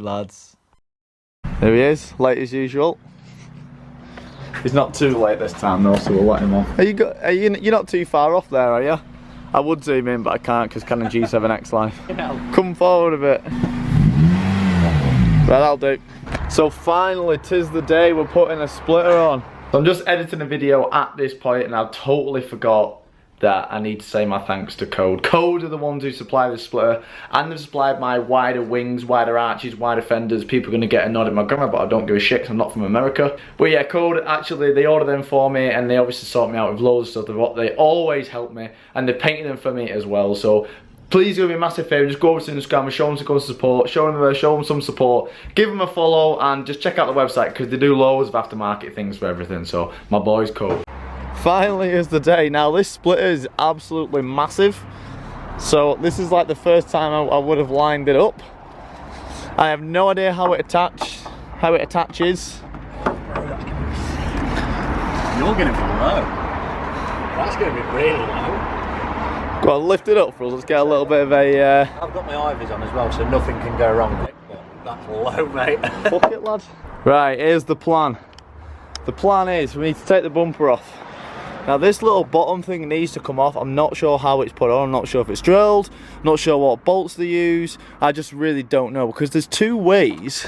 lads. There he is, late as usual. He's not too late this time though, so we'll let him off. You're not too far off there, are you? I would zoom in, but I can't because Canon G7X Live. Come forward a bit. Right, that'll do. So finally, 'tis the day we're putting a splitter on. So I'm just editing a video at this point and I totally forgot that I need to say my thanks to KODE. KODE are the ones who supply this splitter, and they've supplied my wider wings, wider arches, wider fenders. People are going to get a nod at my grammar, but I don't give a shit because I'm not from America. But yeah, KODE, actually, they order them for me, and they obviously sort me out with loads of stuff. They always help me, and they're painting them for me as well. So please do me a massive favour, just go over to Instagram and show them some support, show them some support, give them a follow, and just check out the website because they do loads of aftermarket things for everything. So my boys KODE. Finally is the day. Now this splitter is absolutely massive, so this is like the first time I would have lined it up. I have no idea how it attaches. You're gonna be low. That's gonna be really low. Go on, lift it up for us. Let's get a little bit of a. I've got my ivies on as well, so nothing can go wrong with it. But that's low, mate. Fuck it, lad. Right, here's the plan. The plan is we need to take the bumper off. Now this little bottom thing needs to come off. I'm not sure how it's put on, I'm not sure if it's drilled, not sure what bolts they use. I just really don't know because there's two ways.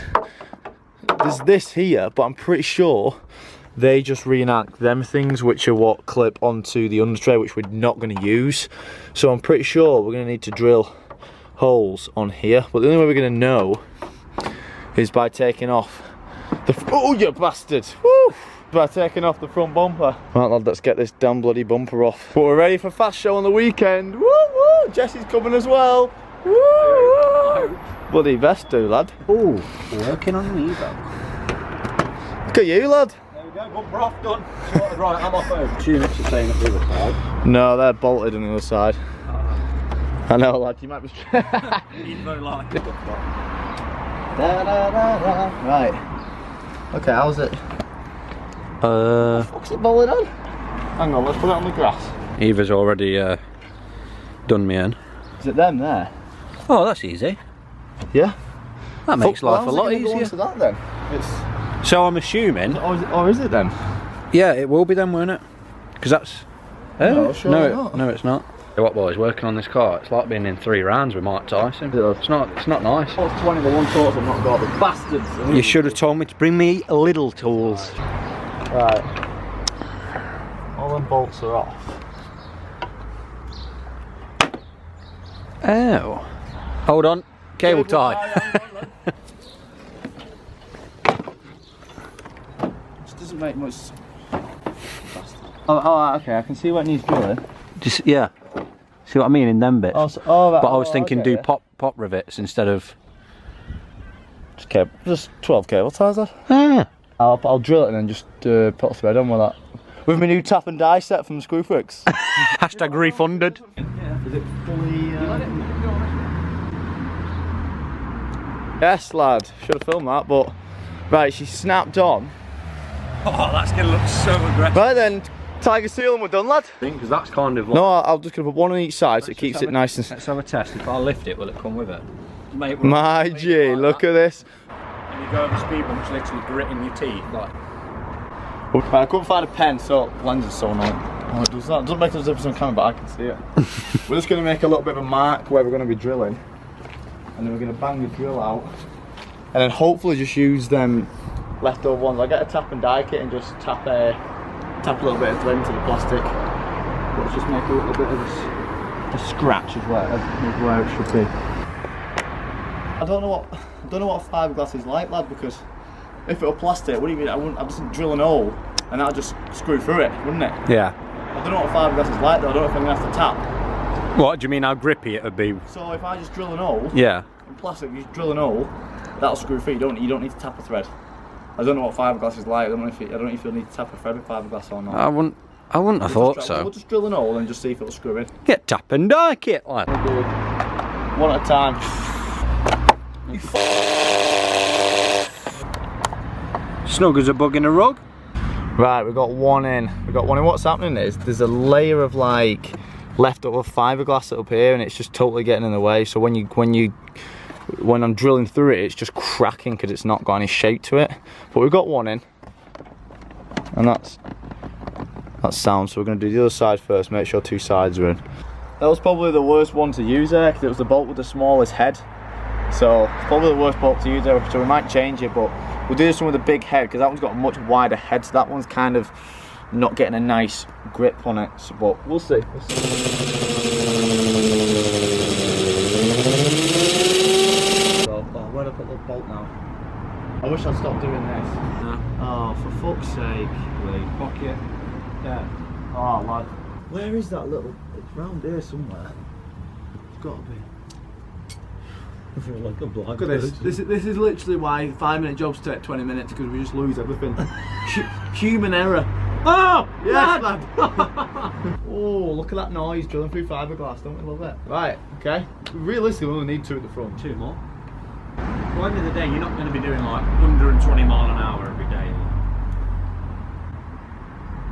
There's this here, but I'm pretty sure they just reenact them things which are what clip onto the under tray, which we're not going to use. So I'm pretty sure we're going to need to drill holes on here, but the only way we're going to know is by taking off the, oh you bastard, woo! By taking off the front bumper. Right lad, let's get this damn bloody bumper off. But we're ready for fast show on the weekend. Woo woo! Jesse's coming as well. Woo woo! Bloody best do, lad. Ooh, working on an Evo. Look at you, lad. There we go, bumper off, done. Right, I'm off over. Units are saying at the other side. No, they're bolted on the other side. I know, lad, you might be Evo like it. Right. Okay, how's it? What's it bolted on? Hang on, let's put it on the grass. Eva's already done me in. Is it them there? Oh, that's easy. Yeah. That makes life a lot easier. Go that, then? It's... So I'm assuming. Or is it then? Yeah, it will be then, won't it? Because that's. No, sure not. No, it's not. What boys, working on this car, it's like being in 3 rounds with Mike Tyson. It's not nice. What's 20 the one tools I've not got, the bastards. You should have told me to bring me little tools. Right. All them bolts are off. Oh. Hold on. Cable tie. This doesn't make much. Oh, okay. I can see what needs drilling. Just yeah. See what I mean in them bits. But I was thinking do pop rivets instead of just 12 cable ties. Ah. I'll drill it and then just put a thread on with that. With my new tap and die set from Screwfix. Hashtag refunded. Is it fully? Yes, lad. Should have filmed that, but right, she snapped on. Oh, that's gonna look so aggressive. Right then, Tiger seal and we're done, lad. Because that's kind of like... No, I'm just gonna put one on each side so it keeps it nice and. Let's have a test. If I lift it, will it come with it? Mate, my G, like look at this. And you go over speed bumps, literally gritting your teeth, like. I couldn't find a pen, so the lens is so annoying. Oh, it doesn't make a difference on camera, but I can see it. We're just going to make a little bit of a mark where we're going to be drilling, and then we're going to bang the drill out, and then hopefully just use them leftover ones. I'll get a tap and die kit and just tap a little bit of thread into the plastic. Let's just make a little bit of a scratch of where it should be. I don't know what fiberglass is like, lad, because if it were plastic, what do you mean? I'd just drill an hole and that'll just screw through it, wouldn't it? Yeah. I don't know what fiberglass is like though. I don't know if I'm gonna have to tap. What do you mean? How grippy it would be? So if I just drill an hole, yeah, in plastic, you drill an hole, that'll screw through. You don't need to tap a thread. I don't know what fiberglass is like. I don't know if you'll need to tap a thread with fiberglass or not. I wouldn't have thought so. We'll just drill an hole and just see if it'll screw in. Get tap and die kit, like. One at a time. Snug as a bug in a rug. Right, we've got one in. What's happening is there's a layer of like leftover fiberglass up here, and it's just totally getting in the way. So when you when I'm drilling through it, it's just cracking because it's not got any shape to it. But we've got one in, and that's sound. So we're going to do the other side first, make sure 2 sides are in. That was probably the worst one to use there because it was the bolt with the smallest head. So it's probably the worst bolt to use there, so we might change it, but we'll do this one with a big head because that one's got a much wider head, so that one's kind of not getting a nice grip on it, so, but we'll see. Where'd I put the bolt now? I wish I'd stopped doing this. No. Oh, for fuck's sake. Wait, pocket. Yeah. Oh, lad. Where is that little... It's round here somewhere. It's got to be. I feel like a blind. Look at this. This is literally why 5-minute jobs take 20 minutes, because we just lose everything. Human error. Oh! Yes, lad! Oh, look at that noise drilling through fiberglass. Don't we love it? Right, okay. Realistically, we only need 2 at the front. 2 more. Well, at the end of the day, you're not going to be doing like 120 mile an hour every day.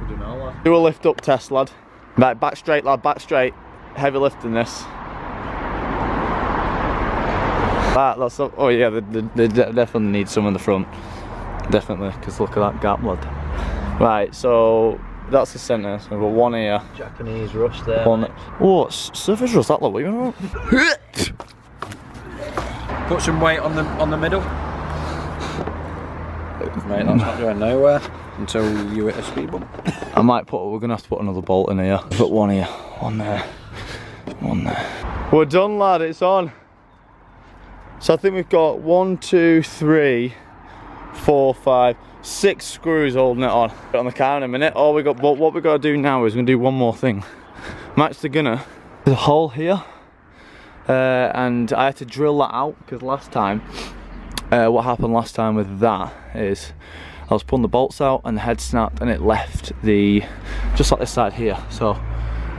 We don't know, lad. Do a lift up test, lad. Right, back straight, lad, back straight. Heavy lifting this. That's up. Oh yeah, they definitely need some in the front. Definitely, because look at that gap, lad. Right, so that's the centre. So we've got one here. Japanese rust there. One. Oh, surface rust. That look. What are you about? Put some weight on the middle. Mate, that's not going nowhere until you hit a speed bump. I might put. We're gonna have to put another bolt in here. Put one here, one there, one there. We're done, lad. It's on. So I think we've got 1, 2, 3, 4, 5, 6 screws holding it on. Put it on the car in a minute. All we got. What we got to do now is we're gonna do one more thing. I'm actually gonna. There's a hole here, and I had to drill that out because last time, what happened last time with that is I was pulling the bolts out and the head snapped and it left the just like this side here. So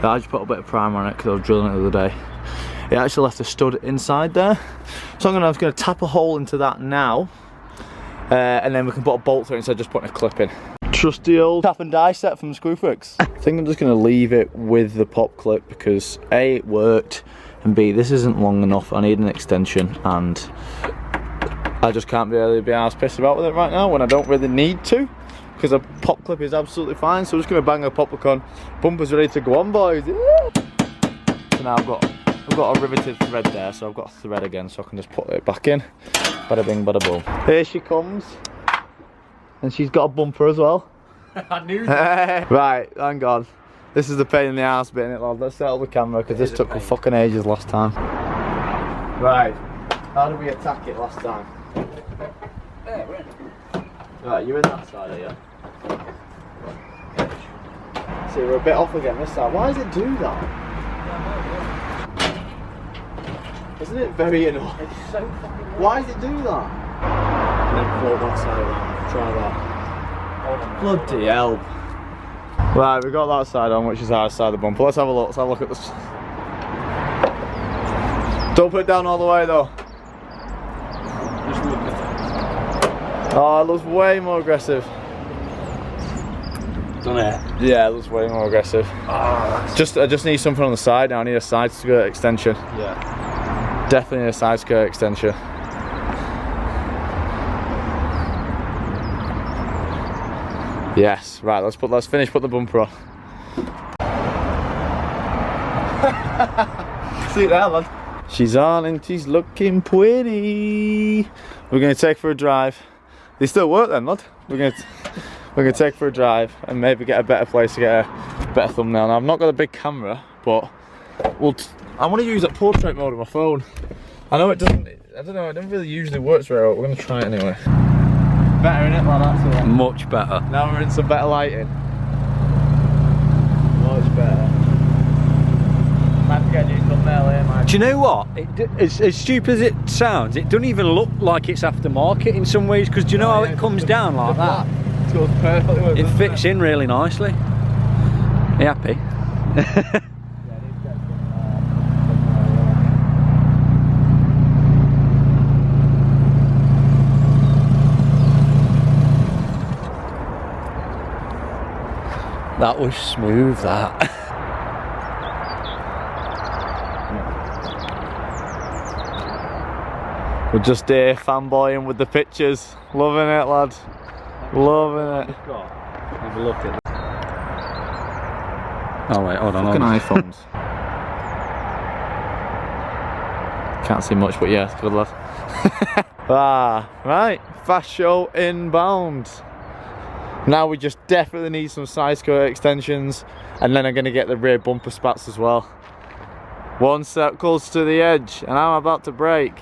I just put a bit of primer on it because I was drilling it the other day. It actually left a stud inside there, so I'm just going to tap a hole into that now, and then we can put a bolt through it instead of just putting a clip in. Trusty old tap and die set from Screwfix. I think I'm just going to leave it with the pop clip because A, it worked, and B, this isn't long enough. I need an extension, and I just can't really be arsed pissed about with it right now when I don't really need to, because a pop clip is absolutely fine. So I'm just going to bang a pop on. Bumper's ready to go on, boys. So now I've got a riveted thread there, so I've got a thread again, so I can just put it back in. Bada bing, bada boom. Here she comes, and she's got a bumper as well. I knew that. Right, hang on. This is the pain in the arse bit, innit, lad? Let's settle the camera because this took fucking ages last time. Right, how did we attack it last time? Yeah, we're in. Right, you're in that side, are you? See, we're a bit off again this side. Why does it do that? Isn't it very annoying? It's so fucking. Why does it do that? Then float one side around. Try that. Bloody hell. Right, we've got that side on, which is our side of the bumper. Let's have a look. Let's have a look at this. Don't put it down all the way though. Just look at Oh, it looks way more aggressive. Done it. Yeah, it looks way more aggressive. Oh, I just need something on the side now. I need a side skirt extension. yeah. Definitely a side skirt extension. Yes, right, let's finish put the bumper on. See there, lad. She's on and she's looking pretty. We're gonna take for a drive. They still work then, lad. We're gonna take for a drive and maybe get a better place to get a better thumbnail. Now I've not got a big camera, but I want to use that portrait mode on my phone. I know it doesn't. I don't know. It doesn't really usually work very well. We're gonna try it anyway. Better, innit, lad? That's all. Much better. Now we're in some better lighting. Much better. Might have to get a new thumbnail here, Mike. Do you know what? It's as stupid as it sounds, it doesn't even look like it's aftermarket in some ways, because do you know how it comes down like that? It goes perfectly with It fits in really nicely. Are you happy? That was smooth, that. We're just here fanboying with the pictures. Loving it, lad. Loving it. Have a look at it. Oh wait, hold on. Fucking iPhones. Can't see much, but yeah, it's good, lad. Right, fast show inbound. Now we just definitely need some side skirt extensions, and then I'm going to get the rear bumper spats as well. One step closer to the edge, and I'm about to brake.